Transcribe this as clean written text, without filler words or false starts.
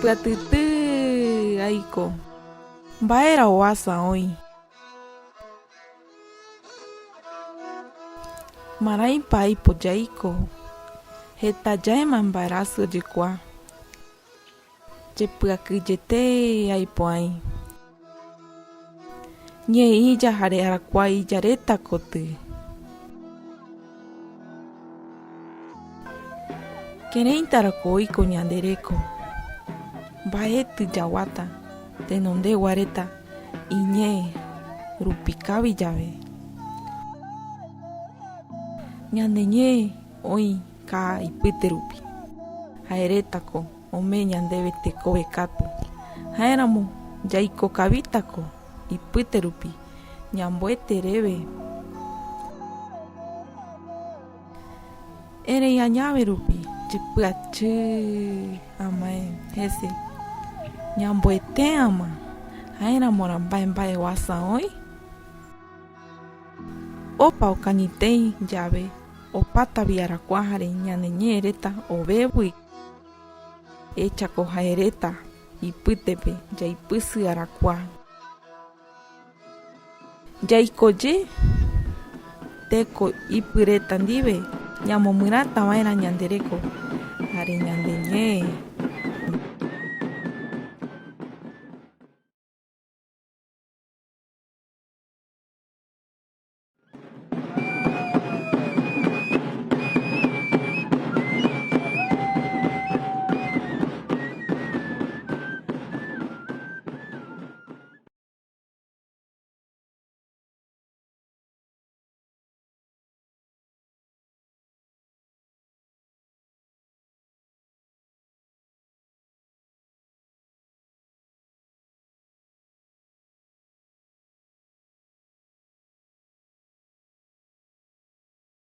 Pyatýty aiko. Mba'érã oasa oĩ. Marãipa aipo jaiko. Hetajáema embarazo ojekua. Jepy'akyjete aipo aĩ. Ñe'ĩ jahare arakuaa ijaréta koty. Kéreintárako oiko ñande réko. Mbaéty jaguáta tenondeguareta iñé rupi kavi jave. Ñandeñé oĩ ka ipyte rupi. Ha'erétako omee ñandéve tekove katu. Ha'éramo jaiko kavítako ipyte rupi ñamboeteréve. Erei añáve rupi jepy'aty amae hese ñamboetéama. Ha'éramora mba'e oasa oĩ. Ópa okañitéi jave opátavi arakuaa jare ñaneñéereta ovévoi. Échako ha'eréta ipytépe jaipysy arakuaa. Jaikoje téko ipyréta ndive ñamomyratava'erã ñande réko jare ñandeñé.